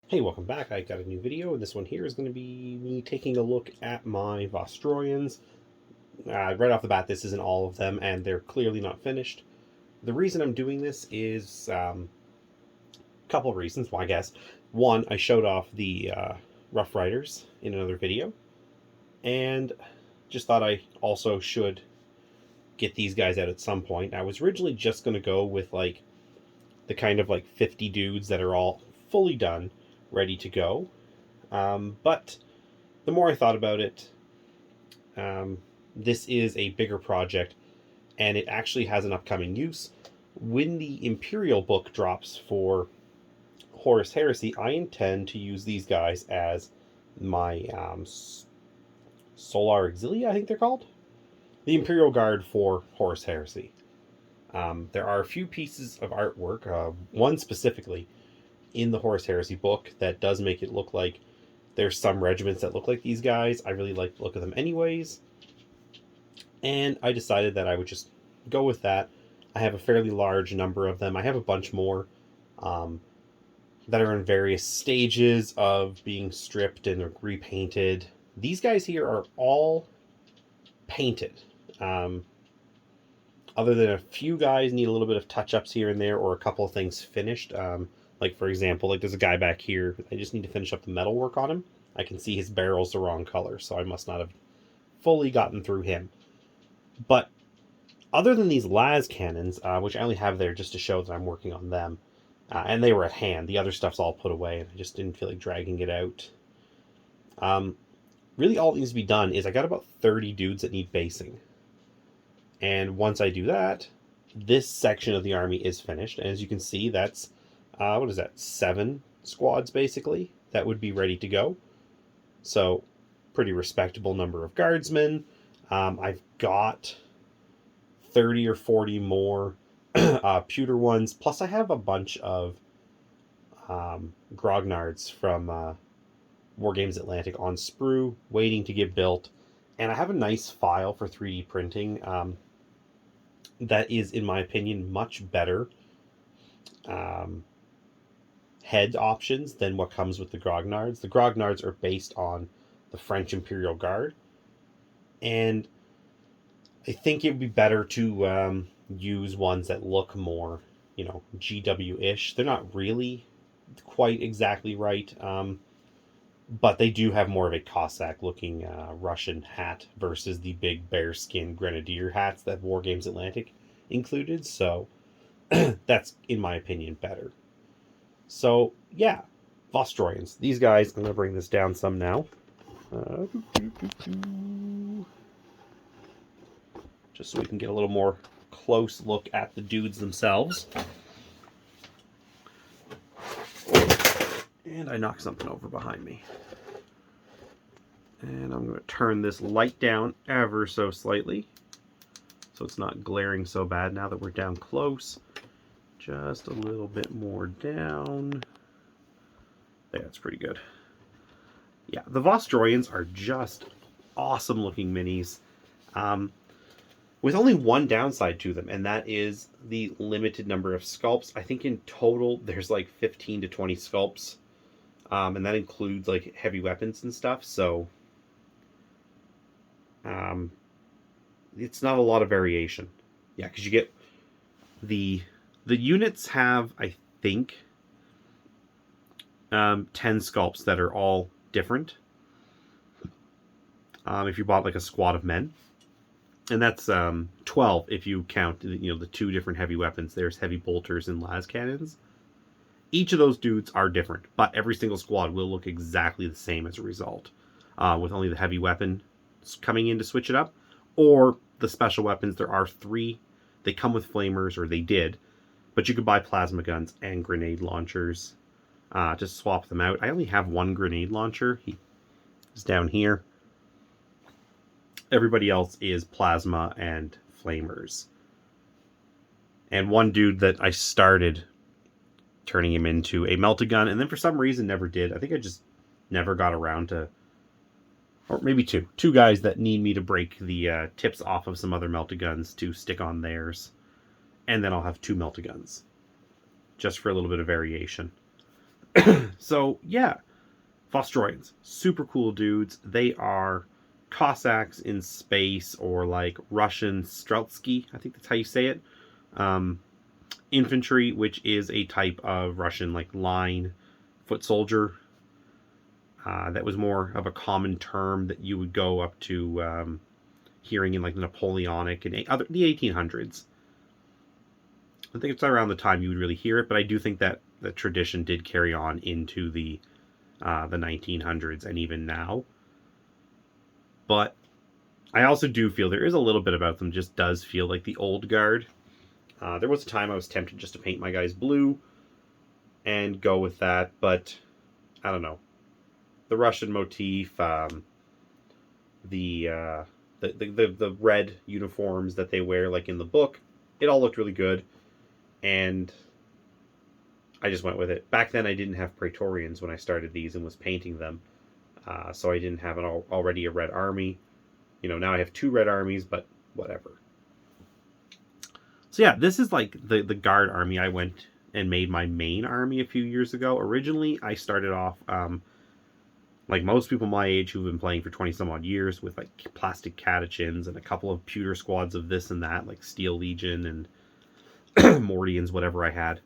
Hey, welcome back. I got a new video, and this one here is going to be me taking a look at my Vostroyans. Right off the bat, this isn't all of them, and they're clearly not finished. The reason I'm doing this is a couple of reasons, well, I guess. One, I showed off the Rough Riders in another video, and just thought I also should get these guys out at some point. I was originally just going to go with like the kind of like 50 dudes that are all fully done, ready to go. But the more I thought about it, this is a bigger project, and it actually has an upcoming use. When the Imperial book drops for Horus Heresy, I intend to use these guys as my Solar Auxilia, I think they're called. The Imperial Guard for Horus Heresy. There are a few pieces of artwork, one specifically in the Horus Heresy book, that does make it look like there's some regiments that look like these guys. I really like the look of them anyways. And I decided that I would just go with that. I have a fairly large number of them. I have a bunch more that are in various stages of being stripped and repainted. These guys here are all painted. Other than a few guys need a little bit of touch-ups here and there, or a couple of things finished. Like, for example, like there's a guy back here. I just need to finish up the metal work on him. I can see his barrel's the wrong color, so I must not have fully gotten through him. But other than these las cannons, which I only have there just to show that I'm working on them, and they were at hand, the other stuff's all put away, and I just didn't feel like dragging it out. Really all that needs to be done is I got about 30 dudes that need basing. And once I do that, this section of the army is finished. And as you can see, that's, what is that, 7 squads, basically, that would be ready to go. So, pretty respectable number of guardsmen. I've got 30 or 40 more pewter ones. Plus, I have a bunch of grognards from Wargames Atlantic on sprue, waiting to get built. And I have a nice file for 3D printing that is, in my opinion, much better head options than what comes with the grognards. The grognards are based on the French Imperial Guard, and I think it would be better to use ones that look more, GW-ish. They're not really quite exactly right, but they do have more of a Cossack-looking Russian hat versus the big bearskin grenadier hats that Wargames Atlantic included. So that's, in my opinion, better. So yeah, Vostroyans. These guys, I'm going to bring this down some now. Just so we can get a little more close look at the dudes themselves. And I knocked something over behind me. And I'm going to turn this light down ever so slightly, so it's not glaring so bad now that we're down close. Just a little bit more down. There, that's pretty good. Yeah, the Vostroyans are just awesome looking minis. With only one downside to them, and that is the limited number of sculpts. I think in total there's like 15 to 20 sculpts. And that includes like heavy weapons and stuff, so it's not a lot of variation. Yeah, because you get the units have, I think, 10 sculpts that are all different. If you bought like a squad of men, and that's 12 if you count the 2 different heavy weapons. There's heavy bolters and las cannons. Each of those dudes are different, but every single squad will look exactly the same as a result, with only the heavy weapon coming in to switch it up, or the special weapons. There are 3. They come with flamers, or they did, but you could buy plasma guns and grenade launchers to swap them out. I only have 1 grenade launcher. He's down here. Everybody else is plasma and flamers. And one dude that I started turning him into a melta gun, and then for some reason never did. I think I just never got around to, or maybe 2 guys that need me to break the tips off of some other melta guns to stick on theirs, and then I'll have 2 melta guns just for a little bit of variation. So yeah, Vostroyans, super cool dudes. They are Cossacks in space, or like Russian Streltsky, I think that's how you say it. Um, Infantry, which is a type of Russian like line foot soldier. That was more of a common term that you would go up to hearing in like the Napoleonic and the 1800s. I think it's around the time you would really hear it, but I do think that the tradition did carry on into the 1900s and even now. But I also do feel there is a little bit about them just does feel like the old guard. There was a time I was tempted just to paint my guys blue and go with that, but I don't know. The Russian motif, the, uh, the red uniforms that they wear, like in the book, it all looked really good, and I just went with it. Back then, I didn't have praetorians when I started these and was painting them, so I didn't have already a red army. Now I have 2 red armies, but whatever. So yeah, this is like the guard army I went and made my main army a few years ago. Originally, I started off like most people my age who've been playing for 20 some odd years with like plastic catechins and a couple of pewter squads of this and that, like Steel Legion and Mordians, whatever I had.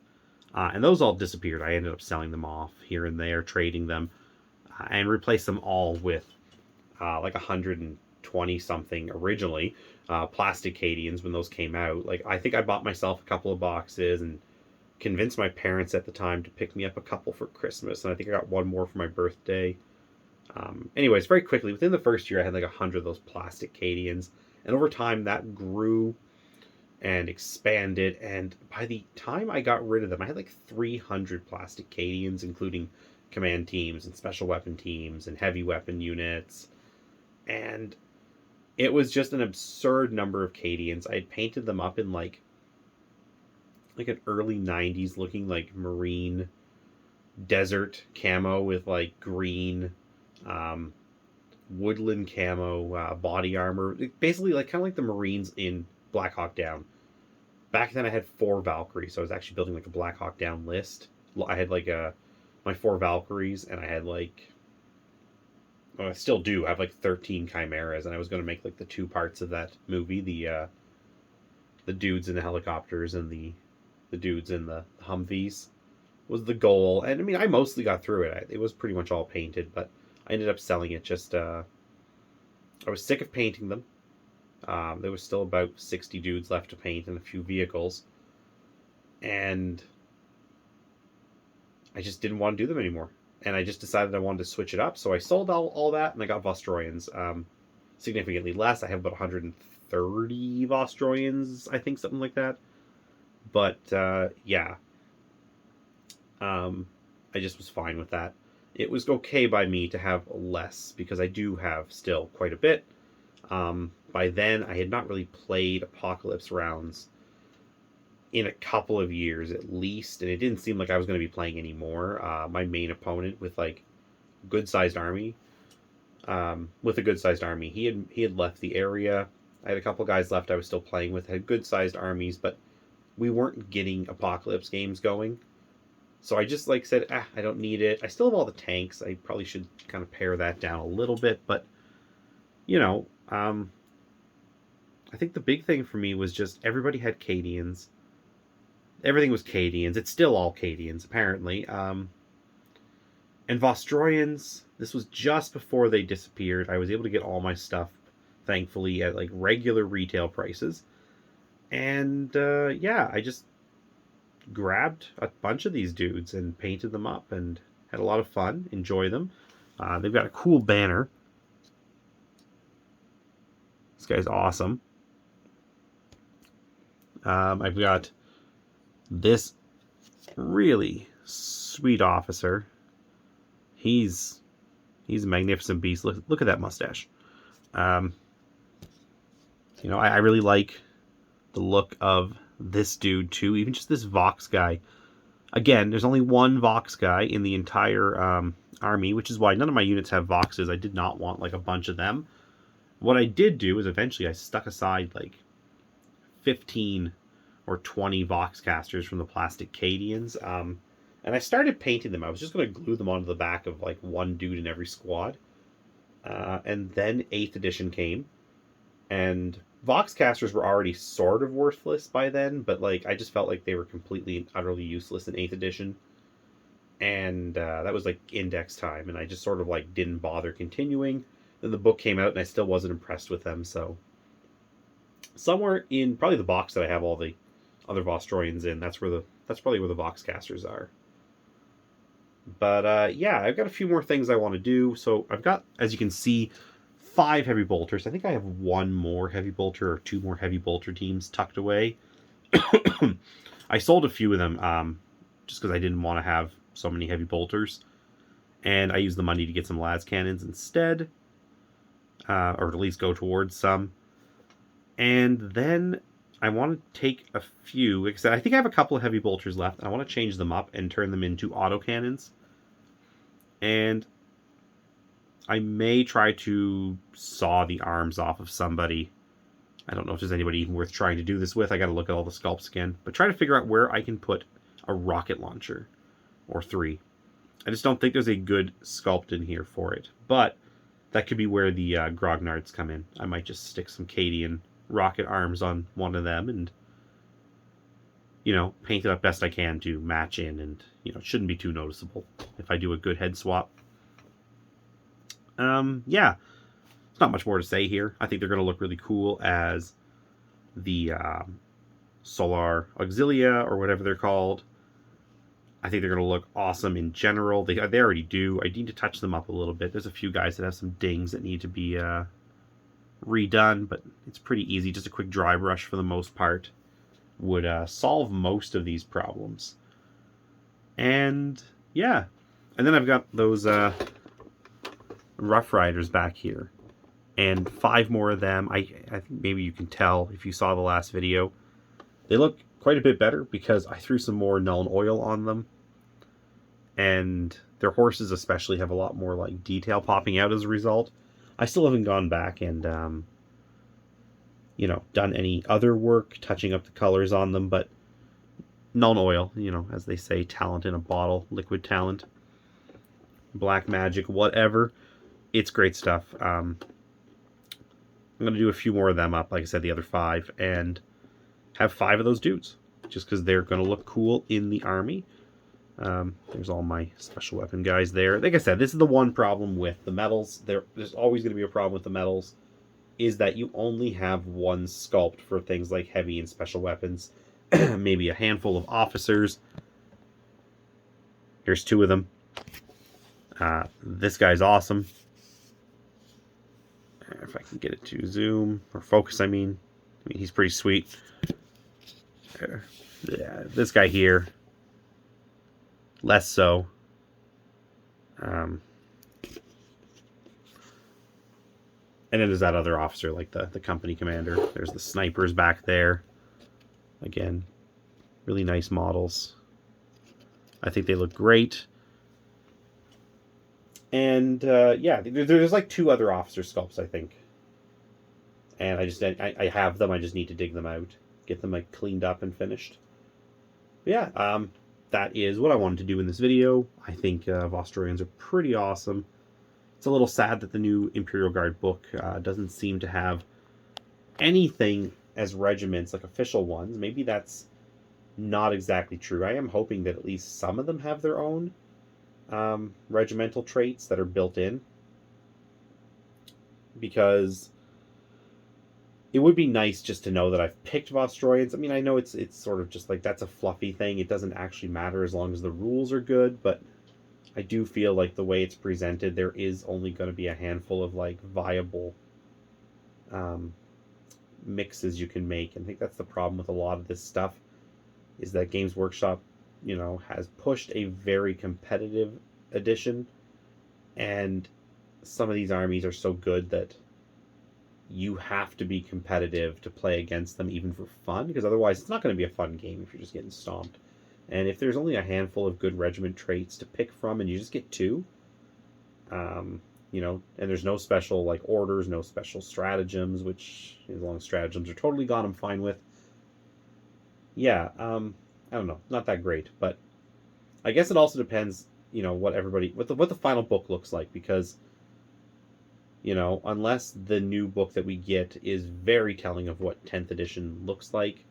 And those all disappeared. I ended up selling them off here and there, trading them, and replaced them all with like 120 something originally plastic Cadians when those came out. Like, I think I bought myself a couple of boxes and convinced my parents at the time to pick me up a couple for Christmas, and I think I got one more for my birthday. Anyways, very quickly, within the first year, I had like 100 of those plastic Cadians, and over time that grew and expanded, and by the time I got rid of them, I had like 300 plastic Cadians, including command teams and special weapon teams and heavy weapon units, and it was just an absurd number of Cadians. I had painted them up in like an early 90s looking like marine desert camo with like green woodland camo body armor, basically like kind of like the Marines in Black Hawk Down. Back then I had 4 Valkyries, so I was actually building like a Black Hawk Down list. I had like my 4 Valkyries, and I had like, well, I still do. I have like 13 Chimeras, and I was going to make like the 2 parts of that movie, the dudes in the helicopters and the dudes in the Humvees was the goal. And I mean, I mostly got through it. It was pretty much all painted, but I ended up selling it. Just I was sick of painting them. There was still about 60 dudes left to paint and a few vehicles, and I just didn't want to do them anymore. And I just decided I wanted to switch it up, so I sold all that, and I got Vostroyans. Significantly less. I have about 130 Vostroyans, I think, something like that. But yeah, I just was fine with that. It was okay by me to have less, because I do have still quite a bit. By then, I had not really played Apocalypse rounds in a couple of years at least, and it didn't seem like I was going to be playing anymore. My main opponent with like good-sized army, he had left the area. I had a couple guys left I was still playing with, had good-sized armies, but we weren't getting Apocalypse games going. So I just like said, I don't need it. I still have all the tanks. I probably should kind of pare that down a little bit, but I think the big thing for me was just everybody had Cadians. Everything was Cadians. It's still all Cadians, apparently. And Vostroyans, this was just before they disappeared. I was able to get all my stuff, thankfully, at like regular retail prices. And yeah, I just grabbed a bunch of these dudes and painted them up and had a lot of fun, enjoy them. They've got a cool banner. This guy's awesome. I've got this really sweet officer. He's a magnificent beast. Look at that mustache. I really like the look of this dude too. Even just this Vox guy. Again, there's only one Vox guy in the entire army, which is why none of my units have Voxes. I did not want like a bunch of them. What I did do is eventually I stuck aside like 15 or 20 Vox casters from the plastic Cadians, And I started painting them. I was just going to glue them onto the back of like one dude in every squad. And then 8th edition came, and Voxcasters were already sort of worthless by then, but like I just felt like they were completely and utterly useless in 8th edition. And that was like index time, and I just sort of like didn't bother continuing. Then the book came out, and I still wasn't impressed with them. So somewhere in probably the box that I have all the other Vostroyans in, that's probably where the Voxcasters are. But yeah, I've got a few more things I want to do. So I've got, as you can see, 5 heavy bolters. I think I have 1 more heavy bolter or 2 more heavy bolter teams tucked away. I sold a few of them just because I didn't want to have so many heavy bolters. And I used the money to get some las cannons instead. Or at least go towards some. And then I want to take a few, like I said, I think I have a couple of heavy bolters left. And I want to change them up and turn them into autocannons. And I may try to saw the arms off of somebody. I don't know if there's anybody even worth trying to do this with. I got to look at all the sculpts again. But try to figure out where I can put a rocket launcher. Or 3. I just don't think there's a good sculpt in here for it. But that could be where the grognards come in. I might just stick some Cadian rocket arms on one of them and, you know, paint it up best I can to match in, and, you know, it shouldn't be too noticeable if I do a good head swap. Yeah, there's not much more to say here. I think they're going to look really cool as the Solar Auxilia, or whatever they're called. I think they're going to look awesome in general. They already do. I need to touch them up a little bit. There's a few guys that have some dings that need to be redone, but it's pretty easy. Just a quick dry brush for the most part would solve most of these problems. And yeah, and then I've got those Rough Riders back here, and 5 more of them. I think maybe you can tell if you saw the last video. They look quite a bit better because I threw some more Null oil on them, and their horses especially have a lot more like detail popping out as a result. I still haven't gone back and you know, done any other work touching up the colors on them, but Null oil, you know, as they say, talent in a bottle, liquid talent, black magic, whatever. It's great stuff. I'm going to do a few more of them up, like I said, the other 5, and have 5 of those dudes, just because they're going to look cool in the army. There's all my special weapon guys there. Like I said, this is the one problem with the medals. There's always going to be a problem with the medals, is that you only have 1 sculpt for things like heavy and special weapons. Maybe a handful of officers. Here's 2 of them. This guy's awesome. If I can get it to zoom, or focus, I mean he's pretty sweet. Yeah, this guy here, less so. And then there's that other officer, like the company commander. There's the snipers back there. Again, really nice models. I think they look great. And yeah, there's like 2 other officer sculpts, I think. And I have them. I just need to dig them out, get them like cleaned up and finished. But yeah, that is what I wanted to do in this video. I think Vostroyans are pretty awesome. It's a little sad that the new Imperial Guard book doesn't seem to have anything as regiments, like official ones. Maybe that's not exactly true. I am hoping that at least some of them have their own regimental traits that are built in, because it would be nice just to know that I've picked Vostroyans. I mean, I know it's sort of just like, that's a fluffy thing. It doesn't actually matter as long as the rules are good, but I do feel like the way it's presented, there is only going to be a handful of like viable mixes you can make. And I think that's the problem with a lot of this stuff, is that Games Workshop, you know, has pushed a very competitive edition, and some of these armies are so good that you have to be competitive to play against them, even for fun, because otherwise it's not going to be a fun game if you're just getting stomped. And if there's only a handful of good regiment traits to pick from, and you just get 2, you know, and there's no special like orders, no special stratagems, which as long as stratagems are totally gone, I'm fine with. Yeah, I don't know, not that great, but I guess it also depends, what the final book looks like, because unless the new book that we get is very telling of what 10th edition looks like,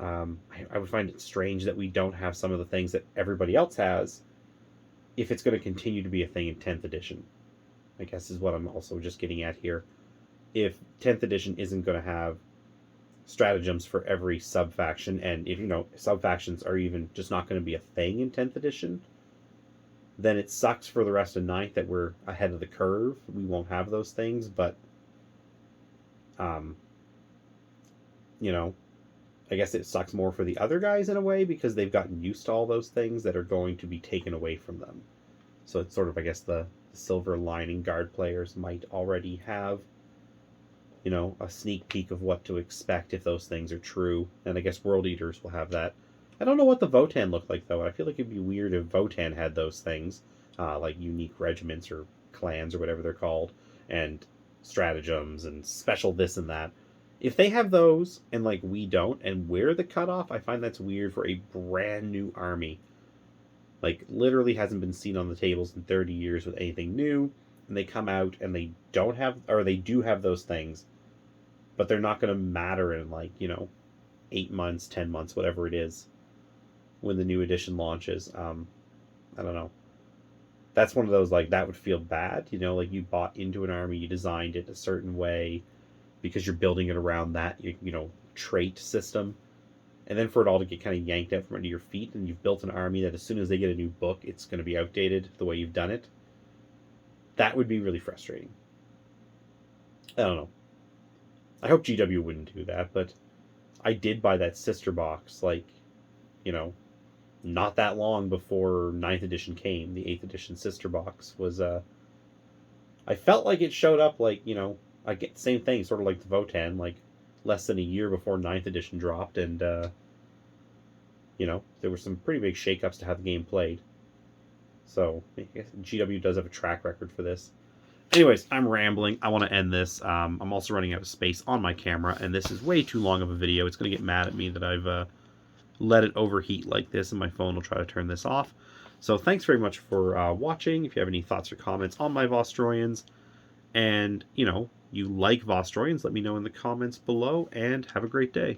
I would find it strange that we don't have some of the things that everybody else has if it's going to continue to be a thing in 10th edition. I guess is what I'm also just getting at here. If 10th edition isn't going to have stratagems for every sub faction, and if sub factions are even just not going to be a thing in 10th edition, then it sucks for the rest of ninth that we're ahead of the curve. We won't have those things, but um, I guess it sucks more for the other guys in a way, because they've gotten used to all those things that are going to be taken away from them. So it's sort of, I guess, the silver lining. Guard players might already have, a sneak peek of what to expect if those things are true. And I guess World Eaters will have that. I don't know what the Votann look like, though. I feel like it'd be weird if Votann had those things, like unique regiments or clans or whatever they're called, and stratagems and special this and that. If they have those and like we don't, and we're the cutoff, I find that's weird for a brand new army. Like, literally hasn't been seen on the tables in 30 years with anything new, and they come out and they don't have, or they do have those things, but they're not going to matter in 8 months, 10 months, whatever it is, when the new edition launches. I don't know. That's one of those, like, that would feel bad, like you bought into an army, you designed it a certain way because you're building it around that, trait system. And then for it all to get kind of yanked out from under your feet, and you've built an army that as soon as they get a new book, it's going to be outdated the way you've done it. That would be really frustrating. I don't know. I hope GW wouldn't do that, but I did buy that sister box, not that long before 9th edition came. The 8th edition sister box was, I felt like it showed up I get the same thing, sort of like the Votann, less than a year before 9th edition dropped, and, there were some pretty big shakeups to how the game played. So, I guess GW does have a track record for this. Anyways, I'm rambling. I want to end this. I'm also running out of space on my camera, and this is way too long of a video. It's going to get mad at me that I've let it overheat like this, and my phone will try to turn this off. So thanks very much for watching. If you have any thoughts or comments on my Vostroyans, and, you like Vostroyans, let me know in the comments below, and have a great day.